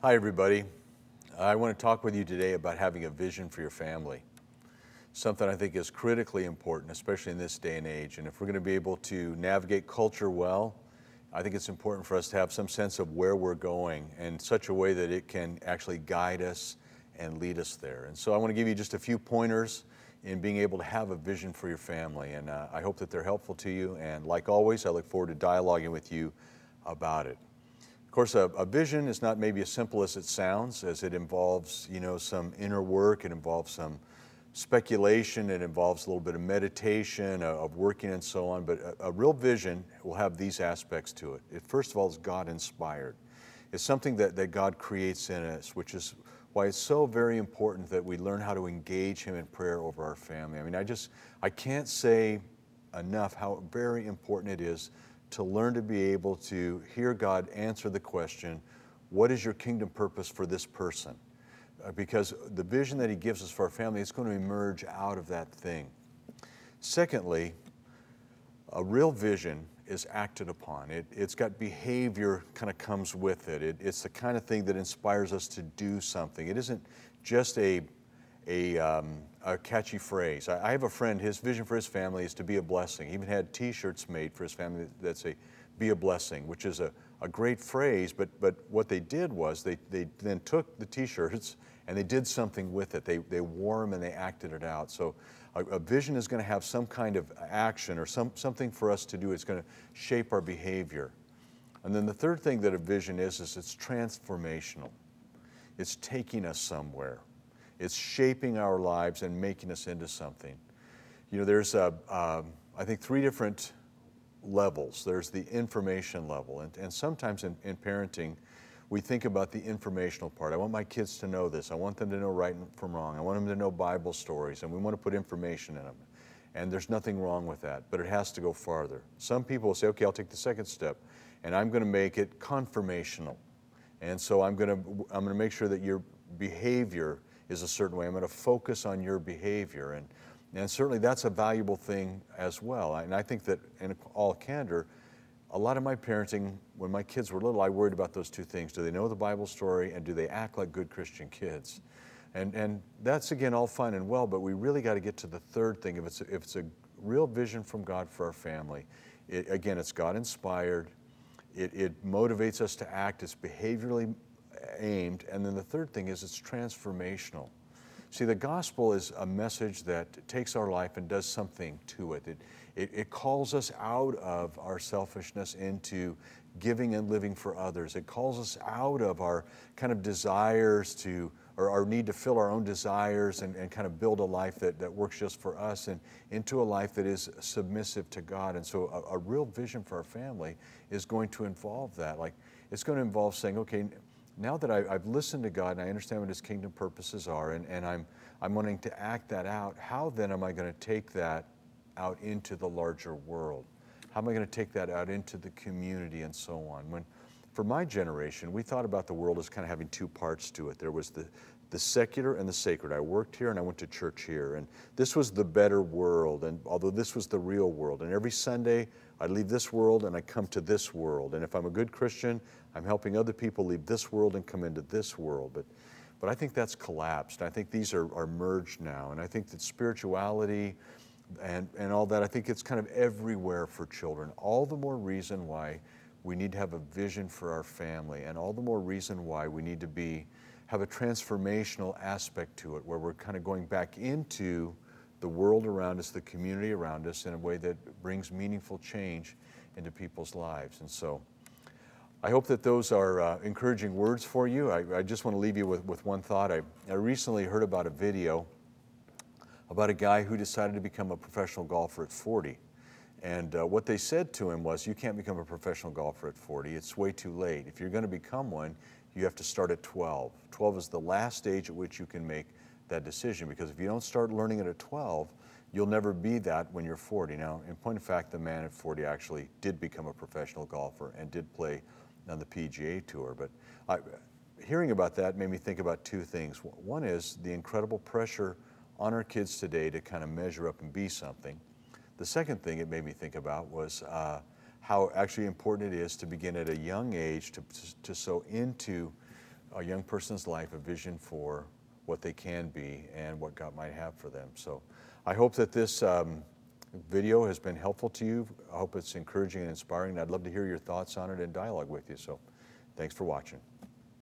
Hi, everybody. I want to talk with you today about having a vision for your family. Something I think is critically important, especially in this day and age. And if we're going to be able to navigate culture well, I think it's important for us to have some sense of where we're going in such a way that it can actually guide us and lead us there. And so I want to give you just a few pointers in being able to have a vision for your family. And I hope that they're helpful to you. And like always, I look forward to dialoguing with you about it. Of course, a vision is not maybe as simple as it sounds, as it involves, some inner work, it involves some speculation, it involves a little bit of meditation, of working and so on, but a real vision will have these aspects to it. It first of all is God-inspired. It's something that God creates in us, which is why it's so very important that we learn how to engage Him in prayer over our family. I mean, I can't say enough how very important it is to learn to be able to hear God answer the question, what is your kingdom purpose for this person? Because the vision that He gives us for our family is going to emerge out of that thing. Secondly, a real vision is acted upon. It's got behavior kind of comes with it. It's the kind of thing that inspires us to do something. It isn't just a catchy phrase. I have a friend, his vision for his family is to be a blessing. He even had t-shirts made for his family that say, be a blessing, which is a great phrase, but what they did was they then took the t-shirts and they did something with it. They wore them and they acted it out. So a vision is going to have some kind of action or something for us to do. It's going to shape our behavior. And then the third thing that a vision is it's transformational. It's taking us somewhere. It's shaping our lives and making us into something. There's, I think, three different levels. There's the information level. And sometimes in parenting, we think about the informational part. I want my kids to know this. I want them to know right from wrong. I want them to know Bible stories. And we want to put information in them. And there's nothing wrong with that. But it has to go farther. Some people will say, okay, I'll take the second step. And I'm going to make it conformational. And so I'm going to make sure that your behavior is a certain way. I'm going to focus on your behavior. And certainly that's a valuable thing as well. And I think that in all candor, a lot of my parenting, when my kids were little, I worried about those two things. Do they know the Bible story and do they act like good Christian kids? And that's, again, all fine and well, but we really got to get to the third thing. If it's a real vision from God for our family, again, it's God-inspired. It motivates us to act. It's behaviorally aimed. And then the third thing is it's transformational. See, the gospel is a message that takes our life and does something to it. It calls us out of our selfishness into giving and living for others. It calls us out of our kind of desires or our need to fill our own desires and kind of build a life that works just for us and into a life that is submissive to God. And so a real vision for our family is going to involve that. Like, it's going to involve saying, okay, now that I've listened to God and I understand what His kingdom purposes are and I'm wanting to act that out, how then am I going to take that out into the larger world? How am I going to take that out into the community and so on? For my generation, we thought about the world as kind of having two parts to it. There was the secular and the sacred. I worked here and I went to church here. And this was the better world, and although this was the real world. And every Sunday, I leave this world and I come to this world. And if I'm a good Christian, I'm helping other people leave this world and come into this world. But I think that's collapsed. I think these are merged now. And I think that spirituality and all that, I think it's kind of everywhere for children. All the more reason why we need to have a vision for our family, and all the more reason why we need to have a transformational aspect to it, where we're kind of going back into the world around us, the community around us, in a way that brings meaningful change into people's lives. And so I hope that those are encouraging words for you. I just want to leave you with one thought. I recently heard about a video about a guy who decided to become a professional golfer at 40. And what they said to him was, you can't become a professional golfer at 40. It's way too late. If you're going to become one, you have to start at 12. 12 is the last age at which you can make that decision, because if you don't start learning it at 12, you'll never be that when you're 40. Now, in point of fact, the man at 40 actually did become a professional golfer and did play on the PGA Tour. But hearing about that made me think about two things. One is the incredible pressure on our kids today to kind of measure up and be something. The second thing it made me think about was how actually important it is to begin at a young age to sow into a young person's life a vision for what they can be and what God might have for them. So I hope that this video has been helpful to you. I hope it's encouraging and inspiring. I'd love to hear your thoughts on it and dialogue with you. So thanks for watching.